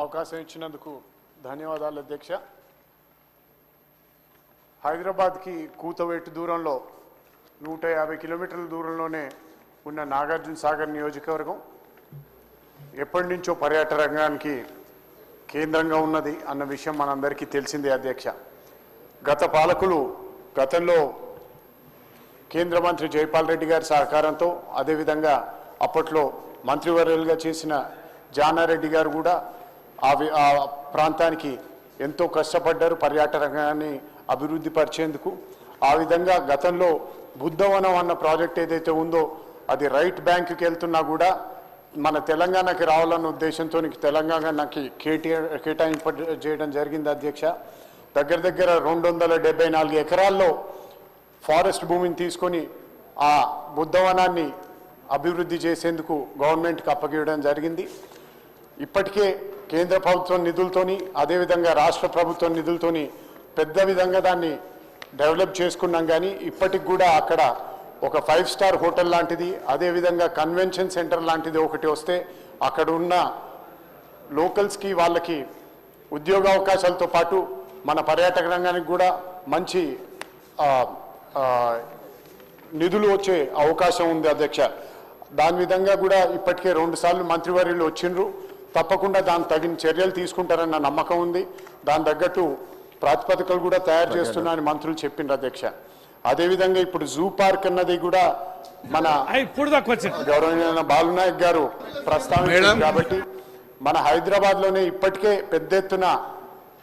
అవకాశం ఇచ్చినందుకు ధన్యవాదాలు అధ్యక్ష. హైదరాబాద్కి కూతవేటు దూరంలో 150 కిలోమీటర్ల దూరంలోనే ఉన్న నాగార్జున సాగర్ నియోజకవర్గం ఎప్పటి నుంచో పర్యాటక రంగానికి కేంద్రంగా ఉన్నది అన్న విషయం మనందరికీ తెలిసిందే అధ్యక్ష. గత పాలకులు గతంలో కేంద్ర మంత్రి జైపాల్ రెడ్డి గారి సహకారంతో అదేవిధంగా అప్పట్లో మంత్రివర్యులుగా చేసిన జానారెడ్డి గారు కూడా ఆ ప్రాంతానికి ఎంతో కష్టపడ్డారు పర్యాటక రంగాన్ని అభివృద్ధి పరిచేందుకు. ఆ విధంగా గతంలో బుద్ధవనం అన్న ప్రాజెక్ట్ ఏదైతే ఉందో అది రైట్ బ్యాంకుకి వెళ్తున్నా కూడా మన తెలంగాణకి రావాలన్న ఉద్దేశంతో తెలంగాణకి కేటాయింపు చేయడం జరిగింది అధ్యక్ష. దగ్గర 274 ఎకరాల్లో ఫారెస్ట్ భూమిని తీసుకొని ఆ బుద్ధవనాన్ని అభివృద్ధి చేసేందుకు గవర్నమెంట్కి అప్పగివ్వడం జరిగింది. ఇప్పటికే కేంద్ర ప్రభుత్వం నిధులతోని అదేవిధంగా రాష్ట్ర ప్రభుత్వం నిధులతోని పెద్ద విధంగా దాన్ని డెవలప్ చేసుకున్నాం. కానీ ఇప్పటికి కూడా అక్కడ ఒక 5 స్టార్ హోటల్ లాంటిది అదేవిధంగా కన్వెన్షన్ సెంటర్ లాంటిది ఒకటి వస్తే అక్కడ ఉన్న లోకల్స్కి వాళ్ళకి ఉద్యోగ అవకాశాలతో పాటు మన పర్యాటక రంగానికి కూడా మంచి నిధులు వచ్చే అవకాశం ఉంది అధ్యక్ష. దాని విధంగా కూడా ఇప్పటికే 2 సార్లు మంత్రివర్యులు వచ్చిండ్రు. తప్పకుండా దాని తగిన చర్యలు తీసుకుంటారన్న నమ్మకం ఉంది. దాని తగ్గట్టు ప్రాతిపదికలు కూడా తయారు చేస్తున్నారని మంత్రులు చెప్పిండ్రు అధ్యక్ష. అదేవిధంగా ఇప్పుడు జూ పార్క్ అన్నది కూడా మన గౌరవనీయ బాలునాయక్ గారు ప్రస్తావించారు కాబట్టి మన హైదరాబాద్లోనే ఇప్పటికే పెద్ద ఎత్తున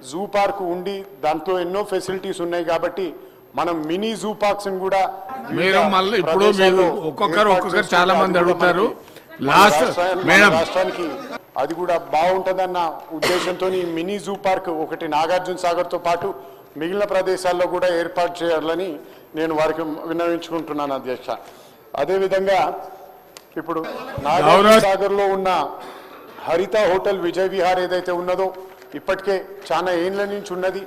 జూ పార్క్ ఉండి దాంట్లో ఎన్నో ఫెసిలిటీస్ ఉన్నాయి కాబట్టి మనం మినీ జూ పార్క్స్ కూడా ఒక్కొక్కరు చాలా మంది అడుగుతారు రాష్ట్రానికి అది కూడా బాగుంటుందన్న ఉద్దేశంతో మినీ జూ పార్క్ ఒకటి నాగార్జున సాగర్తో పాటు మిగిలిన ప్రదేశాల్లో కూడా ఏర్పాటు చేయాలని నేను వారికి విన్నవించుకుంటున్నాను అధ్యక్ష. అదేవిధంగా ఇప్పుడు నాగార్జున సాగర్లో ఉన్న హరిత హోటల్ విజయ్ విహార్ ఏదైతే ఉన్నదో ఇప్పటికే చాలా ఏళ్ల నుంచి ఉన్నది.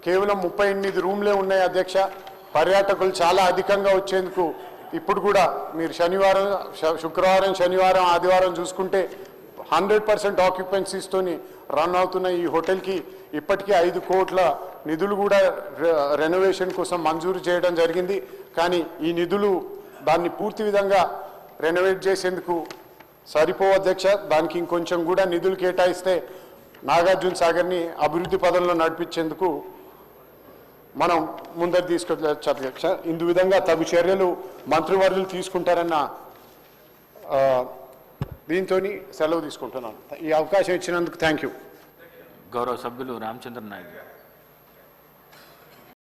కేవలం 38 రూమ్లే ఉన్నాయి అధ్యక్ష. పర్యాటకులు చాలా అధికంగా వచ్చేందుకు ఇప్పుడు కూడా మీరు శుక్రవారం శనివారం ఆదివారం చూసుకుంటే 100% ఆక్యుపెన్సీస్తోని రన్ అవుతున్న ఈ హోటల్కి ఇప్పటికీ 5 కోట్ల నిధులు కూడా రెనోవేషన్ కోసం మంజూరు చేయడం జరిగింది. కానీ ఈ నిధులు దాన్ని పూర్తి విధంగా రెనోవేట్ చేసేందుకు సరిపోవు అధ్యక్ష. దానికి ఇంకొంచెం కూడా నిధులు కేటాయిస్తే నాగార్జున సాగర్ని అభివృద్ధి పదంలో నడిపించేందుకు మనం ముందరు తీసుకొచ్చు అధ్యక్ష. ఇందు విధంగా తగు చర్యలు మంత్రివర్యులు తీసుకుంటారన్న దీంతో సెలవు తీసుకుంటున్నాను. ఈ అవకాశం ఇచ్చినందుకు థ్యాంక్ యూ. గౌరవ సభ్యులు రామచంద్ర నాయుడు.